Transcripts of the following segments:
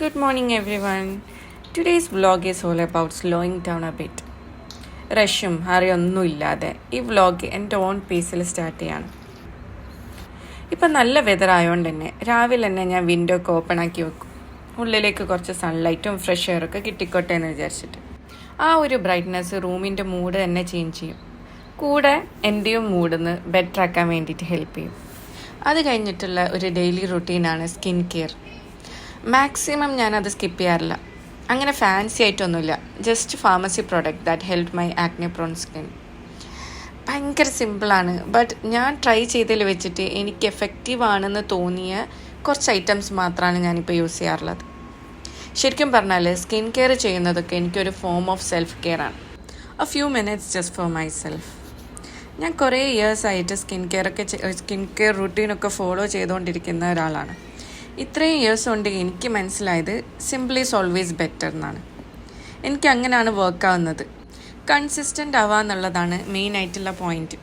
Good morning, everyone. Today's vlog is all about slowing down a bit. റഷും ഹറിയൊന്നുമില്ലാതെ ഈ vlog എൻ്റെ on പേസിൽ start ചെയ്യാണ്. ഇപ്പം നല്ല വെതർ ആയതുകൊണ്ട് തന്നെ രാവിലെ തന്നെ ഞാൻ വിൻഡോ ഒക്കെ ഓപ്പൺ ആക്കി വെക്കും. ഉള്ളിലേക്ക് കുറച്ച് സൺലൈറ്റും ഫ്രഷ് എയറൊക്കെ കിട്ടിക്കോട്ടെ എന്ന് വിചാരിച്ചിട്ട്. ആ ഒരു ബ്രൈറ്റ്നെസ് റൂമിൻ്റെ മൂഡ് തന്നെ ചേഞ്ച് ചെയ്യും. കൂടെ എൻ്റെയും മൂഡിന്ന് ബെറ്റർ ആക്കാൻ വേണ്ടിയിട്ട് ഹെൽപ്പ് ചെയ്യും. അത് കഴിഞ്ഞിട്ടുള്ള ഒരു ഡെയിലി റുട്ടീനാണ് സ്കിൻ കെയർ. മാക്സിമം ഞാനത് സ്കിപ്പ് ചെയ്യാറില്ല. അങ്ങനെ ഫാൻസി ആയിട്ടൊന്നുമില്ല. Just pharmacy product that help my acne prone skin. ഭയങ്കര സിമ്പിളാണ്. ബട്ട് ഞാൻ ട്രൈ ചെയ്തതിൽ വെച്ചിട്ട് എനിക്ക് എഫക്റ്റീവ് ആണെന്ന് തോന്നിയ കുറച്ച് ഐറ്റംസ് മാത്രമാണ് ഞാനിപ്പോൾ യൂസ് ചെയ്യാറുള്ളത്. ശരിക്കും പറഞ്ഞാൽ സ്കിൻ കെയർ ചെയ്യുന്നതൊക്കെ എനിക്കൊരു ഫോം ഓഫ് സെൽഫ് കെയർ ആണ്. A few minutes just for my self. ഞാൻ കുറേ ഇയേഴ്സായിട്ട് സ്കിൻ കെയർ റുട്ടീനൊക്കെ ഫോളോ ചെയ്തുകൊണ്ടിരിക്കുന്ന ഒരാളാണ്. ഇത്രയും ഇയേഴ്സ് കൊണ്ട് എനിക്ക് മനസ്സിലായത് സിംപിൾ ഈസ് ഓൾവേസ് ബെറ്റർ എന്നാണ്. എനിക്ക് അങ്ങനെയാണ് വർക്ക് ആവുന്നത്. കൺസിസ്റ്റൻ്റ് ആവുക എന്നുള്ളതാണ് മെയിനായിട്ടുള്ള പോയിൻറ്റ്.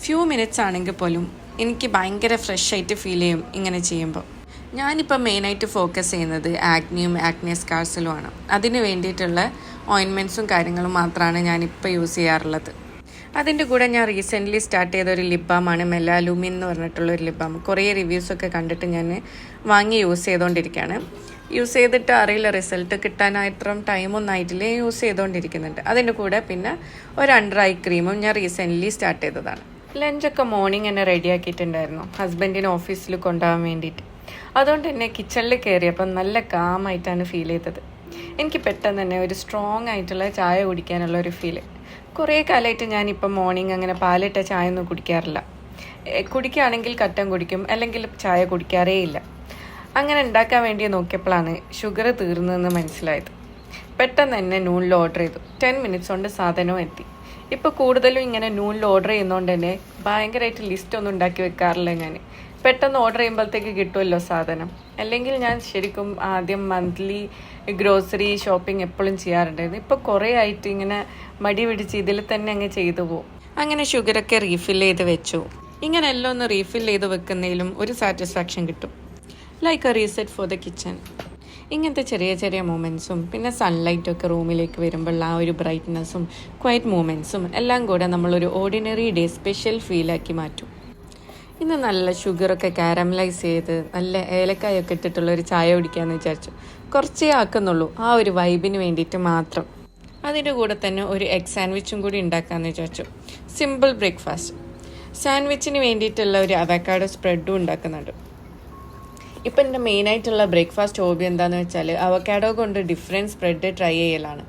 ഫ്യൂ മിനിറ്റ്സ് ആണെങ്കിൽ പോലും എനിക്ക് ഭയങ്കര ഫ്രഷ് ആയിട്ട് ഫീൽ ചെയ്യും ഇങ്ങനെ ചെയ്യുമ്പോൾ. ഞാനിപ്പോൾ മെയിനായിട്ട് ഫോക്കസ് ചെയ്യുന്നത് ആക്നെ സ്കാർസിലുമാണ്. അതിന് വേണ്ടിയിട്ടുള്ള ഓയിൻമെൻറ്റ്സും കാര്യങ്ങളും മാത്രമാണ് ഞാനിപ്പോൾ യൂസ് ചെയ്യാറുള്ളത്. അതിൻ്റെ കൂടെ ഞാൻ റീസെൻ്റ്ലി സ്റ്റാർട്ട് ചെയ്ത ഒരു ലിപ് ബാമാണ് മെലാലൂമിൻ എന്ന് പറഞ്ഞിട്ടുള്ള ഒരു ലിപ് ബാം. കുറേ റിവ്യൂസൊക്കെ കണ്ടിട്ട് ഞാൻ വാങ്ങി യൂസ് ചെയ്തുകൊണ്ടിരിക്കുകയാണ്. യൂസ് ചെയ്തിട്ട് അറിയില്ല, റിസൾട്ട് കിട്ടാനായിത്രയും ടൈമൊന്നും ആയിട്ടില്ല, യൂസ് ചെയ്തുകൊണ്ടിരിക്കുന്നുണ്ട്. അതിൻ്റെ കൂടെ പിന്നെ ഒരു അണ്ടർ ഐ ക്രീമും ഞാൻ റീസെൻ്റ്ലി സ്റ്റാർട്ട് ചെയ്തതാണ്. ലഞ്ചൊക്കെ മോർണിംഗ് തന്നെ റെഡിയാക്കിയിട്ടുണ്ടായിരുന്നു ഹസ്ബൻഡിന് ഓഫീസിൽ കൊണ്ടുപോകാൻ വേണ്ടിയിട്ട്. അതുകൊണ്ട് തന്നെ കിച്ചണിൽ കയറിയപ്പം നല്ല കാമായിട്ടാണ് ഫീൽ ചെയ്തത്. എനിക്ക് പെട്ടെന്ന് തന്നെ ഒരു സ്ട്രോങ് ആയിട്ടുള്ള ചായ കുടിക്കാനുള്ള ഒരു ഫീല്. കുറേ കാലമായിട്ട് ഞാനിപ്പം മോർണിംഗ് അങ്ങനെ പാലിട്ട ചായ ഒന്നും കുടിക്കാറില്ല. കുടിക്കുകയാണെങ്കിൽ കട്ടൻ കുടിക്കും, അല്ലെങ്കിൽ ചായ കുടിക്കാറേ ഇല്ല. അങ്ങനെ ഉണ്ടാക്കാൻ വേണ്ടി നോക്കിയപ്പോഴാണ് ഷുഗർ തീർന്നതെന്ന് മനസ്സിലായത്. പെട്ടെന്ന് തന്നെ നൂണിൽ ഓർഡർ ചെയ്തു. 10 മിനിറ്റ്സ് കൊണ്ട് സാധനവും എത്തി. ഇപ്പോൾ കൂടുതലും ഇങ്ങനെ നൂണിൽ ഓർഡർ ചെയ്യുന്നതുകൊണ്ട് തന്നെ ഭയങ്കരമായിട്ട് ലിസ്റ്റൊന്നും ഉണ്ടാക്കി വെക്കാറില്ല ഞാൻ. പെട്ടെന്ന് ഓർഡർ ചെയ്യുമ്പോഴത്തേക്ക് കിട്ടുമല്ലോ സാധനം. അല്ലെങ്കിൽ ഞാൻ ശരിക്കും ആദ്യം മന്ത്ലി ഗ്രോസറി ഷോപ്പിംഗ് എപ്പോഴും ചെയ്യാറുണ്ടായിരുന്നു. ഇപ്പോൾ കുറേ ആയിട്ട് ഇങ്ങനെ മടി പിടിച്ച് ഇതിൽ തന്നെ അങ്ങ് ചെയ്തു പോകും. അങ്ങനെ ഷുഗറൊക്കെ റീഫിൽ ചെയ്ത് വെച്ചു. ഇങ്ങനെ എല്ലാം ഒന്ന് റീഫിൽ ചെയ്ത് വെക്കുന്നതിലും ഒരു സാറ്റിസ്ഫാക്ഷൻ കിട്ടും. Like A reset for the kitchen. ഇങ്ങനത്തെ ചെറിയ ചെറിയ മൊമെൻറ്റ്സും പിന്നെ സൺലൈറ്റൊക്കെ റൂമിലേക്ക് വരുമ്പോൾ ആ ഒരു ബ്രൈറ്റ്നസ്സും ക്വയറ്റ് മൂമെൻറ്റ്സും എല്ലാം കൂടെ നമ്മളൊരു ഓർഡിനറി ഡേ സ്പെഷ്യൽ ഫീലാക്കി മാറ്റും. ഇന്ന് നല്ല ഷുഗറൊക്കെ കാരമലൈസ് ചെയ്ത് നല്ല ഏലക്കായൊക്കെ ഇട്ടിട്ടുള്ള ഒരു ചായ കുടിക്കാമെന്ന് വിചാരിച്ചു. കുറച്ചേ ആക്കുന്നുള്ളൂ, ആ ഒരു വൈബിന് വേണ്ടിയിട്ട് മാത്രം. അതിൻ്റെ കൂടെ തന്നെ ഒരു എഗ് സാൻഡ്വിച്ചും കൂടി ഉണ്ടാക്കാമെന്ന് വിചാരിച്ചു. Simple breakfast. സാൻഡ്വിച്ചിന് വേണ്ടിയിട്ടുള്ള ഒരു അവക്കാഡോ സ്പ്രെഡും ഉണ്ടാക്കുന്നുണ്ട്. ഇപ്പം എൻ്റെ മെയിനായിട്ടുള്ള ബ്രേക്ക്ഫാസ്റ്റ് ഹോബി എന്താണെന്ന് വെച്ചാൽ അവക്കാഡോ കൊണ്ട് ഡിഫറെൻറ്റ് സ്പ്രെഡ് ട്രൈ ചെയ്യലാണ്.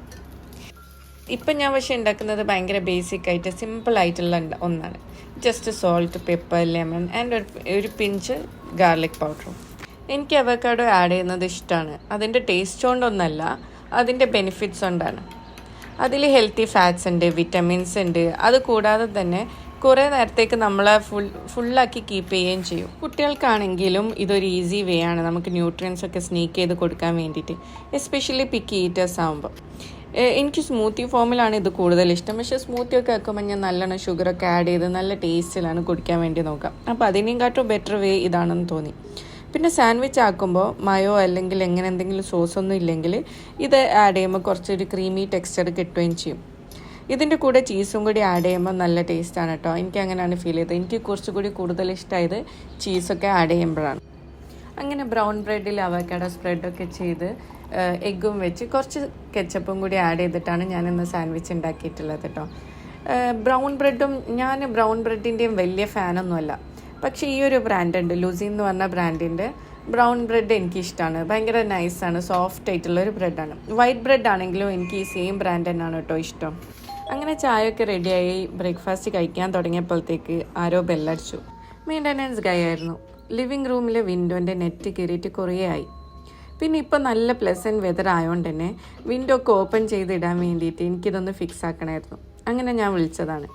ഇപ്പം ഞാൻ പക്ഷേ ഉണ്ടാക്കുന്നത് ഭയങ്കര ബേസിക് ആയിട്ട് സിമ്പിളായിട്ടുള്ള ഒന്നാണ്. Just salt, pepper, lemon and ഒരു പിഞ്ച് ഗാർലിക് പൗഡറും. എനിക്ക് അവക്കാഡോ ആഡ് ചെയ്യുന്നത് ഇഷ്ടമാണ്. അതിൻ്റെ ടേസ്റ്റ് കൊണ്ടൊന്നല്ല, അതിൻ്റെ ബെനിഫിറ്റ്സ് കൊണ്ടാണ്. അതിൽ ഹെൽത്തി ഫാറ്റ്സ് ഉണ്ട്, വിറ്റമിൻസ് ഉണ്ട്. അത് കൂടാതെ തന്നെ കുറേ നേരത്തേക്ക് നമ്മളെ ഫുള്ളാക്കി കീപ്പ് ചെയ്യുകയും ചെയ്യും. കുട്ടികൾക്കാണെങ്കിലും ഇതൊരു ഈസി വേ ആണ് നമുക്ക് ന്യൂട്രിയൻസ് ഒക്കെ സ്നീക്ക് ചെയ്ത് കൊടുക്കാൻ വേണ്ടിയിട്ട്, എസ്പെഷ്യലി പിക്കി ഈറ്റേഴ്സ് ആകുമ്പോൾ. എനിക്ക് സ്മൂത്തി ഫോമിലാണ് ഇത് കൂടുതൽ ഇഷ്ടം. പക്ഷേ സ്മൂത്തിയൊക്കെ ആക്കുമ്പോൾ ഞാൻ നല്ലോണം ഷുഗറൊക്കെ ആഡ് ചെയ്ത് നല്ല ടേസ്റ്റിലാണ് കുടിക്കാൻ വേണ്ടി നോക്കാം. അപ്പോൾ അതിനേക്കാട്ടും ബെറ്റർ വേ ഇതാണെന്ന് തോന്നി. പിന്നെ സാൻഡ്വിച്ച് ആക്കുമ്പോൾ മയോ അല്ലെങ്കിൽ എങ്ങനെ എന്തെങ്കിലും സോസൊന്നും ഇല്ലെങ്കിൽ ഇത് ആഡ് ചെയ്യുമ്പോൾ കുറച്ചൊരു ക്രീമി ടെക്സ്ചർ കിട്ടുകയും ചെയ്യും. ഇതിൻ്റെ കൂടെ ചീസും കൂടി ആഡ് ചെയ്യുമ്പോൾ നല്ല ടേസ്റ്റാണ് കേട്ടോ. എനിക്ക് അങ്ങനെയാണ് ഫീൽ ചെയ്തത്. എനിക്ക് കുറച്ചുകൂടി കൂടുതൽ ഇഷ്ടമായത് ചീസൊക്കെ ആഡ് ചെയ്യുമ്പോഴാണ്. അങ്ങനെ ബ്രൗൺ ബ്രെഡിൽ അവക്കാഡോ സ്പ്രെഡൊക്കെ ചെയ്ത് എഗ്ഗും വെച്ച് കുറച്ച് കെച്ചപ്പും കൂടി ആഡ് ചെയ്തിട്ടാണ് ഞാനിന്ന് സാൻഡ്വിച്ച് ഉണ്ടാക്കിയിട്ടുള്ളത് കേട്ടോ. ഞാൻ ബ്രൗൺ ബ്രെഡിൻ്റെയും വലിയ ഫാനൊന്നുമല്ല. പക്ഷേ ഈ ഒരു ബ്രാൻഡുണ്ട്, ലൂസി എന്ന് പറഞ്ഞ ബ്രാൻഡിൻ്റെ ബ്രൗൺ ബ്രെഡ് എനിക്കിഷ്ടമാണ്. ഭയങ്കര നൈസാണ്, സോഫ്റ്റ് ആയിട്ടുള്ളൊരു ബ്രെഡാണ്. വൈറ്റ് ബ്രെഡ് ആണെങ്കിലും എനിക്ക് ഈ സെയിം ബ്രാൻഡ് തന്നെയാണ് കേട്ടോ ഇഷ്ടം. അങ്ങനെ ചായയൊക്കെ റെഡിയായി ബ്രേക്ക്ഫാസ്റ്റ് കഴിക്കാൻ തുടങ്ങിയപ്പോഴത്തേക്ക് ആരോ ബെല്ലടിച്ചു. മെയിൻ്റനൻസ് ഗൈ ആയിരുന്നു. ലിവിങ് റൂമിലെ വിൻഡോൻ്റെ നെറ്റ് കയറിയിട്ട് കുറേ ആയി. പിന്നെ ഇപ്പോൾ നല്ല പ്ലസൻറ്റ് വെതർ ആയതുകൊണ്ട് തന്നെ വിൻഡോ ഒക്കെ ഓപ്പൺ ചെയ്തിടാൻ വേണ്ടിയിട്ട് എനിക്കിതൊന്ന് ഫിക്സ് ആക്കണമായിരുന്നു. അങ്ങനെ ഞാൻ വിളിച്ചതാണ്.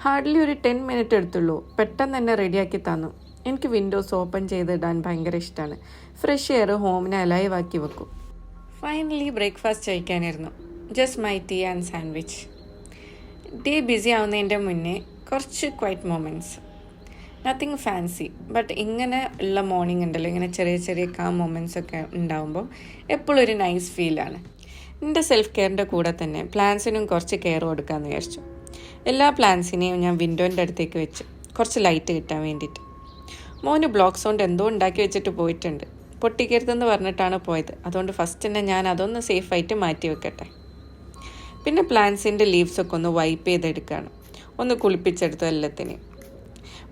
ഹാർഡ്ലി ഒരു 10 മിനിറ്റ് എടുത്തുള്ളൂ. പെട്ടെന്ന് തന്നെ റെഡിയാക്കി തന്നു. എനിക്ക് വിൻഡോസ് ഓപ്പൺ ചെയ്തിടാൻ ഭയങ്കര ഇഷ്ടമാണ്. ഫ്രഷ് എയർ ഹോമിനെ അലൈവ് ആക്കി വെക്കും. ഫൈനലി ബ്രേക്ക്ഫാസ്റ്റ് കഴിക്കാനായിരുന്നു. Just my tea and sandwich. Day busy ആവുന്നതിൻ്റെ മുന്നേ കുറച്ച് quiet moments. Nothing fancy. But ഇങ്ങനെ ഉള്ള മോർണിംഗ് ഉണ്ടല്ലോ, ഇങ്ങനെ ചെറിയ ചെറിയ കാം മൊമെൻറ്റ്സ് ഒക്കെ ഉണ്ടാകുമ്പോൾ എപ്പോഴും ഒരു നൈസ് ഫീലാണ്. എൻ്റെ സെൽഫ് കെയറിൻ്റെ കൂടെ തന്നെ പ്ലാന്റ്സിനും കുറച്ച് കെയർ കൊടുക്കാമെന്ന് വിചാരിച്ചു. എല്ലാ പ്ലാന്റ്സിനെയും ഞാൻ വിൻഡോൻ്റെ അടുത്തേക്ക് വെച്ച് കുറച്ച് ലൈറ്റ് കിട്ടാൻ വേണ്ടിയിട്ട്. മോന് ബ്ലോക്ക് സൗണ്ട് എന്തോ ഉണ്ടാക്കി വെച്ചിട്ട് പോയിട്ടുണ്ട്. പൊട്ടിക്കരുതെന്ന് പറഞ്ഞിട്ടാണ് പോയത്. അതുകൊണ്ട് ഫസ്റ്റ് തന്നെ ഞാൻ അതൊന്ന് സേഫായിട്ട് മാറ്റി വെക്കട്ടെ. പിന്നെ പ്ലാന്റ്സിൻ്റെ ലീവ്സൊക്കെ ഒന്ന് വൈപ്പ് ചെയ്തെടുക്കുകയാണ്. ഒന്ന് കുളിപ്പിച്ചെടുത്തു എല്ലാത്തിനെയും.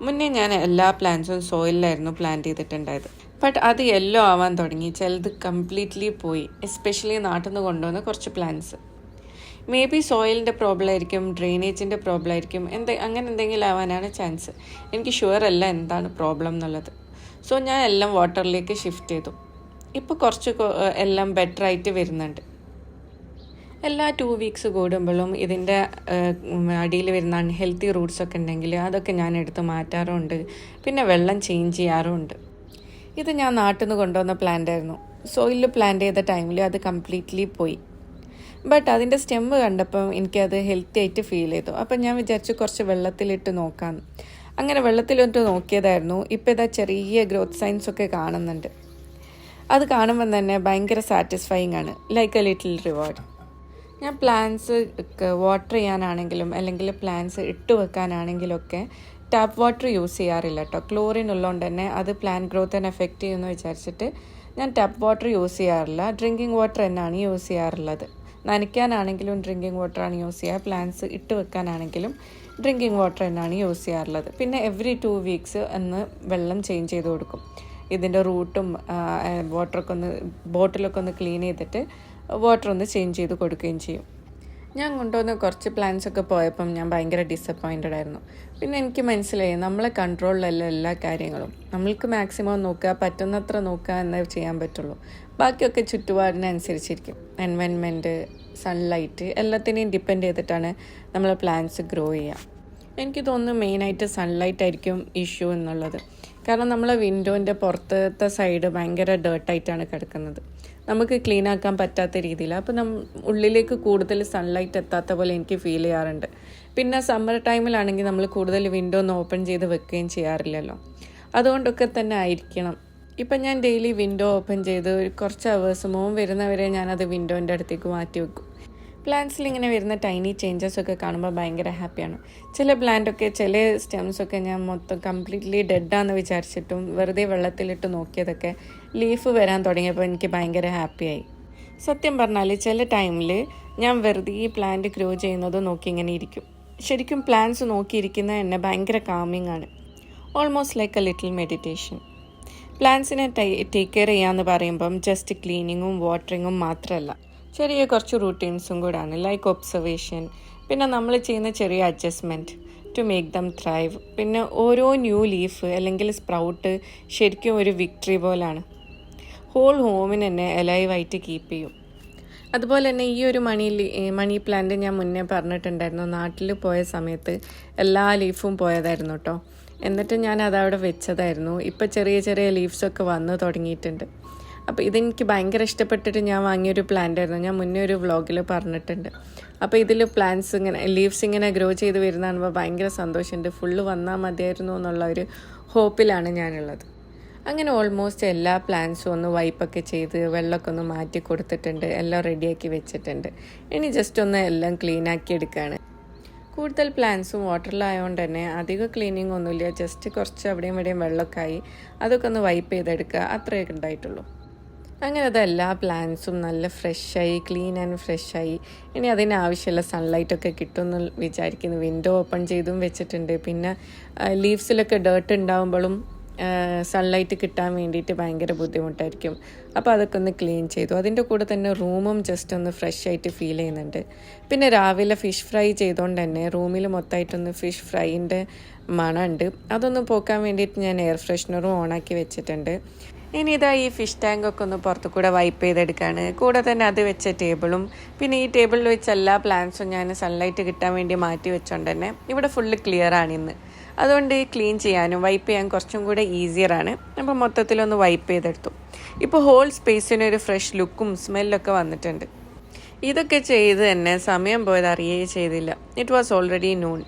മുന്നേ ഞാൻ എല്ലാ പ്ലാന്റ്സും സോയിലായിരുന്നു പ്ലാന്റ് ചെയ്തിട്ടുണ്ടായത്. ബട്ട് അത് യെല്ലോ ആവാൻ തുടങ്ങി. ചിലത് കംപ്ലീറ്റ്ലി പോയി. എസ്പെഷ്യലി നാട്ടിൽ നിന്ന് കൊണ്ടുവന്ന കുറച്ച് പ്ലാന്റ്സ്. മേ ബി സോയിലിൻ്റെ പ്രോബ്ലം ആയിരിക്കും, ഡ്രെയിനേജിൻ്റെ പ്രോബ്ലം ആയിരിക്കും, അങ്ങനെ എന്തെങ്കിലും ആവാനാണ് ചാൻസ്. എനിക്ക് ഷുവർ അല്ല എന്താണ് പ്രോബ്ലം എന്നുള്ളത്. സോ ഞാൻ എല്ലാം വാട്ടറിലേക്ക് ഷിഫ്റ്റ് ചെയ്തു. ഇപ്പോൾ കുറച്ച് എല്ലാം ബെറ്റർ ആയിട്ട് വരുന്നുണ്ട്. എല്ലാ 2 വീക്സ് കൂടുമ്പോഴും ഇതിൻ്റെ അടിയിൽ വരുന്ന അൺഹെൽത്തി റൂട്ട്സൊക്കെ ഉണ്ടെങ്കിൽ അതൊക്കെ ഞാൻ എടുത്ത് മാറ്റാറുമുണ്ട്. പിന്നെ വെള്ളം ചേഞ്ച് ചെയ്യാറുമുണ്ട്. ഇത് ഞാൻ നാട്ടിൽ നിന്ന് കൊണ്ടുവന്ന പ്ലാന്റ് ആയിരുന്നു. സോയിലിൽ പ്ലാന്റ് ചെയ്ത ടൈമിൽ അത് കംപ്ലീറ്റ്ലി പോയി. ബട്ട് അതിൻ്റെ സ്റ്റെമ്മ് കണ്ടപ്പം എനിക്കത് ഹെൽത്തി ആയിട്ട് ഫീൽ ചെയ്തു. അപ്പം ഞാൻ വിചാരിച്ചു കുറച്ച് വെള്ളത്തിലിട്ട് നോക്കാമെന്ന്. അങ്ങനെ വെള്ളത്തിലിട്ട് നോക്കിയതായിരുന്നു. ഇപ്പോൾ ഇതാ ചെറിയ ഗ്രോത്ത് സൈൻസ് ഒക്കെ കാണുന്നുണ്ട്. അത് കാണുമ്പം തന്നെ ഭയങ്കര സാറ്റിസ്ഫൈങ് ആണ്. Like a little reward. ഞാൻ പ്ലാന്റ്സ് വാട്ടർ ചെയ്യാനാണെങ്കിലും അല്ലെങ്കിൽ പ്ലാന്റ്സ് ഇട്ട് വെക്കാനാണെങ്കിലൊക്കെ ടാപ്പ് വാട്ടർ യൂസ് ചെയ്യാറില്ല കേട്ടോ. ക്ലോറിൻ ഉള്ളതുകൊണ്ട് തന്നെ അത് പ്ലാന്റ് ഗ്രോത്തിനെ എഫക്റ്റ് ചെയ്യുമെന്ന് വിചാരിച്ചിട്ട് ഞാൻ ടാപ്പ് വാട്ടർ യൂസ് ചെയ്യാറില്ല. ഡ്രിങ്കിങ് വാട്ടർ തന്നെയാണ് യൂസ് ചെയ്യാറുള്ളത്. നനയ്ക്കാനാണെങ്കിലും ഡ്രിങ്കിങ് വാട്ടറാണ് യൂസ് ചെയ്യുക. പ്ലാന്റ്സ് ഇട്ട് വെക്കാനാണെങ്കിലും ഡ്രിങ്കിങ് വാട്ടർ തന്നെയാണ് യൂസ് ചെയ്യാറുള്ളത്. പിന്നെ എവറി 2 വീക്സ് ഒന്ന് വെള്ളം ചേഞ്ച് ചെയ്ത് കൊടുക്കും. ഇതിൻ്റെ റൂട്ടും വാട്ടറൊക്കെ ഒന്ന് ബോട്ടിലൊക്കെ ഒന്ന് ക്ലീൻ ചെയ്തിട്ട് വാട്ടർ ഒന്ന് ചേഞ്ച് ചെയ്ത് കൊടുക്കുകയും ചെയ്യും. ഞാൻ കൊണ്ടുവന്ന കുറച്ച് പ്ലാന്റ്സ് ഒക്കെ പോയപ്പം ഞാൻ ഭയങ്കര ഡിസപ്പോയിൻറ്റഡ് ആയിരുന്നു. പിന്നെ എനിക്ക് മനസ്സിലായി നമ്മളെ കൺട്രോളിലല്ല എല്ലാ കാര്യങ്ങളും. നമ്മൾക്ക് മാക്സിമം നോക്കുക, പറ്റുന്നത്ര നോക്കുക എന്നേ ചെയ്യാൻ പറ്റുള്ളൂ. ബാക്കിയൊക്കെ ചുറ്റുപാടിനനുസരിച്ചിരിക്കും. എൻവയൺമെൻറ്റ്, സൺലൈറ്റ് എല്ലാത്തിനെയും ഡിപ്പെൻഡ് ചെയ്തിട്ടാണ് നമ്മൾ പ്ലാന്റ്സ് ഗ്രോ ചെയ്യുക. എനിക്ക് തോന്നുന്നു മെയിനായിട്ട് സൺലൈറ്റ് ആയിരിക്കും ഇഷ്യൂ എന്നുള്ളത്. കാരണം നമ്മളെ വിൻഡോൻ്റെ പുറത്തത്തെ സൈഡ് ഭയങ്കര ഡേർട്ടായിട്ടാണ് കിടക്കുന്നത്. നമുക്ക് ക്ലീൻ ആക്കാൻ പറ്റാത്ത രീതിയിൽ. അപ്പോൾ ഉള്ളിലേക്ക് കൂടുതൽ സൺലൈറ്റ് എത്താത്ത പോലെ എനിക്ക് ഫീൽ ചെയ്യാറുണ്ട്. പിന്നെ സമ്മർ ടൈമിലാണെങ്കിൽ നമ്മൾ കൂടുതൽ വിൻഡോ ഒന്ന് ഓപ്പൺ ചെയ്ത് വെക്കുകയും ചെയ്യാറില്ലല്ലോ. അതുകൊണ്ടൊക്കെ തന്നെ ആയിരിക്കണം. ഇപ്പം ഞാൻ ഡെയിലി വിൻഡോ ഓപ്പൺ ചെയ്ത് കുറച്ച് അവേഴ്സ് മോൻ വരുന്നവരെ ഞാനത് വിൻഡോൻ്റെ അടുത്തേക്ക് മാറ്റി വെക്കും. പ്ലാന്റ്സിൽ ഇങ്ങനെ വരുന്ന ടൈനി ചേഞ്ചസൊക്കെ കാണുമ്പോൾ ഭയങ്കര ഹാപ്പിയാണ്. ചില പ്ലാന്റൊക്കെ ചില സ്റ്റെംസൊക്കെ ഞാൻ മൊത്തം കംപ്ലീറ്റ്ലി ഡെഡാന്ന് വിചാരിച്ചിട്ടും വെറുതെ വെള്ളത്തിലിട്ട് നോക്കിയതൊക്കെ ലീഫ് വരാൻ തുടങ്ങിയപ്പോൾ എനിക്ക് ഭയങ്കര ഹാപ്പിയായി. സത്യം പറഞ്ഞാൽ ചില ടൈമിൽ ഞാൻ വെറുതെ ഈ പ്ലാന്റ് ഗ്രോ ചെയ്യുന്നത് നോക്കി ഇങ്ങനെ ഇരിക്കും. ശരിക്കും പ്ലാന്റ്സ് നോക്കിയിരിക്കുന്നത് എന്നെ ഭയങ്കര കാമിങ് ആണ്. Almost like a little meditation. പ്ലാന്റ്സിനെ ടേക്ക് കെയർ ചെയ്യാമെന്ന് പറയുമ്പം ജസ്റ്റ് ക്ലീനിങ്ങും വാട്ടറിങ്ങും മാത്രമല്ല, ചെറിയ കുറച്ച് റൂട്ടീൻസും കൂടാണ്. ലൈക്ക് ഒബ്സർവേഷൻ, പിന്നെ നമ്മൾ ചെയ്യുന്ന ചെറിയ adjustment to make them thrive. പിന്നെ ഓരോ ന്യൂ ലീഫ് അല്ലെങ്കിൽ സ്പ്രൗട്ട് ശരിക്കും ഒരു വിക്ടറി പോലാണ്. ഹോൾ ഹോമിന് തന്നെ അലൈവായിട്ട് കീപ്പ് ചെയ്യും. അതുപോലെ തന്നെ ഈ ഒരു മണി പ്ലാന്റ് ഞാൻ മുന്നേ പറഞ്ഞിട്ടുണ്ടായിരുന്നു. നാട്ടിൽ പോയ സമയത്ത് എല്ലാ ലീഫും പോയതായിരുന്നു കേട്ടോ. എന്നിട്ട് ഞാൻ അതവിടെ വെച്ചതായിരുന്നു. ഇപ്പോൾ ചെറിയ ചെറിയ ലീവ്സൊക്കെ വന്ന് തുടങ്ങിയിട്ടുണ്ട്. അപ്പോൾ ഇതെനിക്ക് ഭയങ്കര ഇഷ്ടപ്പെട്ടിട്ട് ഞാൻ വാങ്ങിയൊരു പ്ലാന്റ് ആയിരുന്നു. ഞാൻ മുന്നേ ഒരു വ്ളോഗിൽ പറഞ്ഞിട്ടുണ്ട്. അപ്പോൾ ഇതിൽ പ്ലാന്റ്സ് ഇങ്ങനെ ലീവ്സ് ഇങ്ങനെ ഗ്രോ ചെയ്ത് വരുന്ന കാണുമ്പോൾ ഭയങ്കര സന്തോഷമുണ്ട്. ഫുള്ള് വന്നാൽ മതിയായിരുന്നു എന്നുള്ള ഒരു ഹോപ്പിലാണ് ഞാനുള്ളത്. അങ്ങനെ ഓൾമോസ്റ്റ് എല്ലാ പ്ലാന്റ്സും ഒന്ന് വൈപ്പൊക്കെ ചെയ്ത് വെള്ളമൊക്കെ ഒന്ന് മാറ്റി കൊടുത്തിട്ടുണ്ട്. എല്ലാം റെഡിയാക്കി വെച്ചിട്ടുണ്ട്. ഇനി ജസ്റ്റ് ഒന്ന് എല്ലാം ക്ലീനാക്കി എടുക്കുകയാണ്. കൂടുതൽ പ്ലാന്റ്സും വാട്ടറിലായതുകൊണ്ട് തന്നെ അധികം ക്ലീനിങ് ഒന്നുമില്ല. ജസ്റ്റ് കുറച്ച് അവിടെയും ഇവിടെയും വെള്ളമൊക്കെ ആയി അതൊക്കെ ഒന്ന് വൈപ്പ് ചെയ്തെടുക്കുക, അത്രയൊക്കെ ഉണ്ടായിട്ടുള്ളൂ. അങ്ങനെ അതെല്ലാ പ്ലാന്റ്സും നല്ല ഫ്രഷായി, ക്ലീൻ ആൻഡ് ഫ്രഷായി. ഇനി അതിനാവശ്യമുള്ള സൺലൈറ്റൊക്കെ കിട്ടുമെന്ന് വിചാരിക്കുന്നു. വിൻഡോ ഓപ്പൺ ചെയ്തും വെച്ചിട്ടുണ്ട്. പിന്നെ ലീവ്സിലൊക്കെ ഡേർട്ട് ഉണ്ടാകുമ്പോഴും സൺലൈറ്റ് കിട്ടാൻ വേണ്ടിയിട്ട് ഭയങ്കര ബുദ്ധിമുട്ടായിരിക്കും. അപ്പോൾ അതൊക്കെ ഒന്ന് ക്ലീൻ ചെയ്തു. അതിൻ്റെ കൂടെ തന്നെ റൂമും ജസ്റ്റ് ഒന്ന് ഫ്രഷ് ആയിട്ട് ഫീൽ ചെയ്യുന്നുണ്ട്. പിന്നെ രാവിലെ ഫിഷ് ഫ്രൈ ചെയ്തുകൊണ്ട് തന്നെ റൂമിൽ മൊത്തമായിട്ടൊന്ന് ഫിഷ് ഫ്രൈൻ്റെ മണമുണ്ട്. അതൊന്ന് പോക്കാൻ വേണ്ടിയിട്ട് ഞാൻ എയർ ഫ്രഷ്നറും ഓണാക്കി വെച്ചിട്ടുണ്ട്. ഇനി ഇതാ ഈ ഫിഷ് ടാങ്കൊക്കെ ഒന്ന് പുറത്തു കൂടെ വൈപ്പ് ചെയ്തെടുക്കുകയാണ്. കൂടെ തന്നെ അത് വെച്ച ടേബിളും, പിന്നെ ഈ ടേബിളിൽ വെച്ച എല്ലാ പ്ലാന്റ്സും ഞാൻ സൺലൈറ്റ് കിട്ടാൻ വേണ്ടി മാറ്റി വെച്ചോണ്ട് തന്നെ ഇവിടെ ഫുള്ള് ക്ലിയർ ആണ് ഇന്ന്. അതുകൊണ്ട് ക്ലീൻ ചെയ്യാനും വൈപ്പ് ചെയ്യാൻ കുറച്ചും കൂടെ ഈസിയറാണ്. അപ്പോൾ മൊത്തത്തിലൊന്ന് വൈപ്പ് ചെയ്തെടുത്തു. ഇപ്പോൾ ഹോൾ സ്പേസിനൊരു ഫ്രഷ് ലുക്കും സ്മെല്ലൊക്കെ വന്നിട്ടുണ്ട്. ഇതൊക്കെ ചെയ്ത് തന്നെ സമയം പോയത് അറിയുകയേ ചെയ്തില്ല. It was already noon.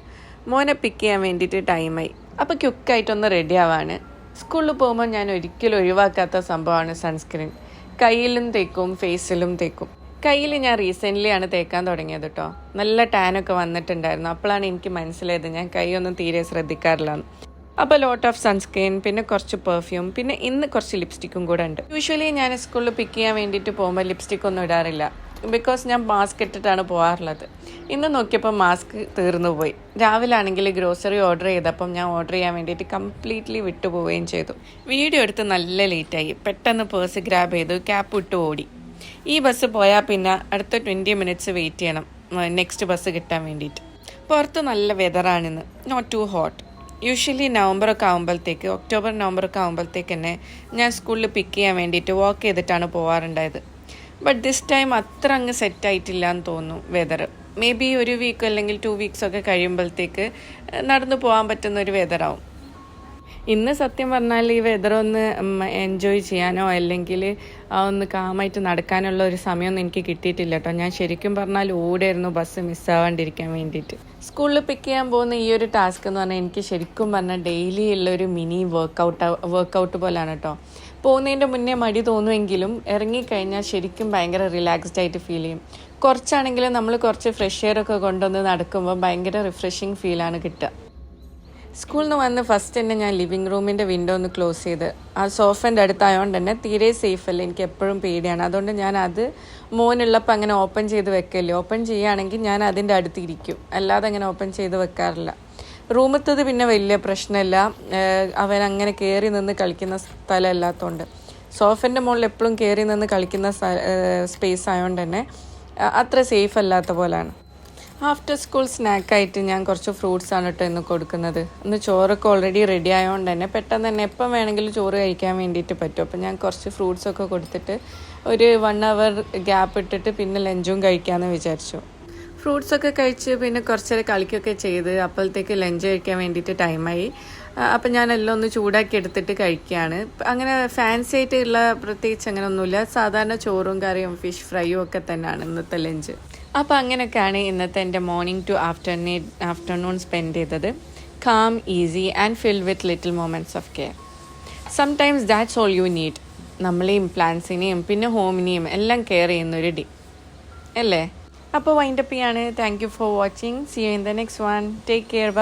മോനെ പിക്ക് ചെയ്യാൻ വേണ്ടിയിട്ട് ടൈമായി. അപ്പോൾ ക്യുക്കായിട്ടൊന്ന് റെഡി ആവാണ്. സ്കൂളിൽ പോകുമ്പോൾ ഞാൻ ഒരിക്കലും ഒഴിവാക്കാത്ത സംഭവമാണ് സൺസ്ക്രീൻ. കയ്യിലും തേക്കും, ഫേസിലും തേക്കും. കയ്യിൽ ഞാൻ റീസെൻ്റ്ലി തേക്കാൻ തുടങ്ങിയത് കേട്ടോ. നല്ല ടാനൊക്കെ വന്നിട്ടുണ്ടായിരുന്നു. അപ്പോഴാണ് എനിക്ക് മനസ്സിലായത് ഞാൻ കൈയൊന്നും തീരെ ശ്രദ്ധിക്കാറില്ലെന്ന്. അപ്പോൾ ലോട്ട് ഓഫ് സൺസ്ക്രീൻ, പിന്നെ കുറച്ച് പെർഫ്യൂം, പിന്നെ ഇന്ന് കുറച്ച് ലിപ്സ്റ്റിക്കും കൂടെ ഉണ്ട്. യൂഷ്വലി ഞാൻ സ്കൂളിൽ പിക്ക് ചെയ്യാൻ വേണ്ടിയിട്ട് പോകുമ്പോൾ ലിപ്സ്റ്റിക് ഒന്നും ഇടാറില്ല. ബിക്കോസ് ഞാൻ മാസ്ക് ഇട്ടിട്ടാണ് പോകാറുള്ളത്. ഇന്ന് നോക്കിയപ്പോൾ മാസ്ക് തീർന്നു പോയി. രാവിലെ ആണെങ്കിൽ ഗ്രോസറി ഓർഡർ ചെയ്തപ്പം ഞാൻ ഓർഡർ ചെയ്യാൻ വേണ്ടിയിട്ട് കംപ്ലീറ്റ്ലി വിട്ടുപോവുകയും ചെയ്തു. വീഡിയോ എടുത്ത് നല്ല ലേറ്റായി. പെട്ടെന്ന് പേഴ്സ് ഗ്രാബ് ചെയ്തു, ക്യാപ്പ് ഇട്ട് ഓടി. ഈ ബസ് പോയാൽ പിന്നെ അടുത്ത 20 മിനിറ്റ്സ് വെയിറ്റ് ചെയ്യണം നെക്സ്റ്റ് ബസ് കിട്ടാൻ വേണ്ടിയിട്ട്. പുറത്ത് നല്ല വെതറാണിന്ന്, not too hot. Usually October നവംബറൊക്കെ ആകുമ്പോഴത്തേക്ക് തന്നെ ഞാൻ സ്കൂളിൽ പിക്ക് ചെയ്യാൻ വേണ്ടിയിട്ട് വാക്ക് ചെയ്തിട്ടാണ് പോകാറുണ്ടായത്. ബട്ട് ദിസ് ടൈം അത്ര അങ്ങ് സെറ്റായിട്ടില്ല എന്ന് തോന്നുന്നു വെതർ. മേ ബി ഒരു വീക്ക് അല്ലെങ്കിൽ 2 വീക്സ് ഒക്കെ കഴിയുമ്പോഴത്തേക്ക് നടന്നു പോകാൻ പറ്റുന്ന ഒരു വെതറാവും. ഇന്ന് സത്യം പറഞ്ഞാൽ ഈ വെതർ ഒന്ന് എൻജോയ് ചെയ്യാനോ അല്ലെങ്കിൽ ഒന്ന് കാമായിട്ട് നടക്കാനുള്ള ഒരു സമയമൊന്നും എനിക്ക് കിട്ടിയിട്ടില്ല കേട്ടോ. ഞാൻ ശരിക്കും പറഞ്ഞാൽ ഓടായിരുന്നു ബസ് മിസ്സാവാണ്ടിരിക്കാൻ വേണ്ടിയിട്ട്. സ്കൂളിൽ പിക്ക് ചെയ്യാൻ പോകുന്ന ഈ ഒരു ടാസ്ക് എന്ന് പറഞ്ഞാൽ എനിക്ക് ശരിക്കും പറഞ്ഞാൽ ഡെയിലി ഉള്ളൊരു മിനി വർക്കൗട്ട് പോലെയാണ് കേട്ടോ. പോകുന്നതിൻ്റെ മുന്നേ മടി തോന്നുമെങ്കിലും ഇറങ്ങിക്കഴിഞ്ഞാൽ ശരിക്കും ഭയങ്കര റിലാക്സ്ഡ് ആയിട്ട് ഫീൽ ചെയ്യും. കുറച്ചാണെങ്കിലും നമ്മൾ കുറച്ച് ഫ്രഷ് എയർ ഒക്കെ കൊണ്ടുവന്ന് നടക്കുമ്പോൾ ഭയങ്കര റിഫ്രഷിങ് ഫീലാണ് കിട്ടുക. സ്കൂളിൽ നിന്ന് വന്ന് ഫസ്റ്റ് തന്നെ ഞാൻ ലിവിങ് റൂമിൻ്റെ വിൻഡോ ഒന്ന് ക്ലോസ് ചെയ്ത്, ആ സോഫൻ്റെ അടുത്തായതുകൊണ്ട് തന്നെ തീരെ സേഫ് അല്ല, എനിക്ക് എപ്പോഴും പേടിയാണ്. അതുകൊണ്ട് ഞാൻ അത് മോനുള്ളപ്പോൾ അങ്ങനെ ഓപ്പൺ ചെയ്ത് വെക്കല്ലേ. ഓപ്പൺ ചെയ്യുകയാണെങ്കിൽ ഞാൻ അതിൻ്റെ അടുത്തിരിക്കും, അല്ലാതെ അങ്ങനെ ഓപ്പൺ ചെയ്ത് വെക്കാറില്ല. റൂമത്തത് പിന്നെ വലിയ പ്രശ്നമില്ല, അവൻ അങ്ങനെ കയറി നിന്ന് കളിക്കുന്ന സ്ഥലമല്ലാത്തതുകൊണ്ട്. സോഫൻ്റെ മുകളിൽ എപ്പോഴും കയറി നിന്ന് കളിക്കുന്ന സ്പേസ് ആയതുകൊണ്ട് തന്നെ അത്ര സേഫ് അല്ലാത്ത പോലെയാണ്. ആഫ്റ്റർ സ്കൂൾ സ്നാക്കായിട്ട് ഞാൻ കുറച്ച് ഫ്രൂട്ട്സാണ് കേട്ടോ ഇന്ന് കൊടുക്കുന്നത്. ഇന്ന് ചോറൊക്കെ ഓൾറെഡി റെഡി ആയതുകൊണ്ട് തന്നെ പെട്ടെന്ന് തന്നെ എപ്പം വേണമെങ്കിലും ചോറ് കഴിക്കാൻ വേണ്ടിയിട്ട് പറ്റും. അപ്പം ഞാൻ കുറച്ച് ഫ്രൂട്ട്സൊക്കെ കൊടുത്തിട്ട് ഒരു 1 അവർ ഗ്യാപ്പ് ഇട്ടിട്ട് പിന്നെ ലഞ്ചും കഴിക്കാമെന്ന് വിചാരിച്ചു. ഫ്രൂട്ട്സൊക്കെ കഴിച്ച് പിന്നെ കുറച്ചേരം കളിക്കുകയൊക്കെ ചെയ്ത് അപ്പോഴത്തേക്ക് ലഞ്ച് കഴിക്കാൻ വേണ്ടിയിട്ട് ടൈമായി. അപ്പം ഞാൻ എല്ലാം ഒന്ന് ചൂടാക്കി എടുത്തിട്ട് കഴിക്കുകയാണ്. അങ്ങനെ ഫാൻസി ആയിട്ടുള്ള പ്രത്യേകിച്ച് അങ്ങനെ ഒന്നുമില്ല, സാധാരണ ചോറും കറിയും ഫിഷ് ഫ്രൈയും ഒക്കെ തന്നെയാണ് ഇന്നത്തെ ലഞ്ച്. അപ്പോൾ അങ്ങനെയൊക്കെയാണ് ഇന്നത്തെ എൻ്റെ മോർണിംഗ് ടു ആഫ്റ്റർനൂൺ സ്പെൻഡ് ചെയ്തത്. Calm, easy and filled with little moments of care. Sometimes that's all you need. നമ്മളെയും പ്ലാന്റ്സിനെയും പിന്നെ ഹോമിനെയും എല്ലാം കെയർ ചെയ്യുന്നൊരു ഡേ അല്ലേ. അപ്പോൾ വൈൻഡപ്പ് ചെയ്യാണ്. Thank you for watching. See you in the next one. Take care.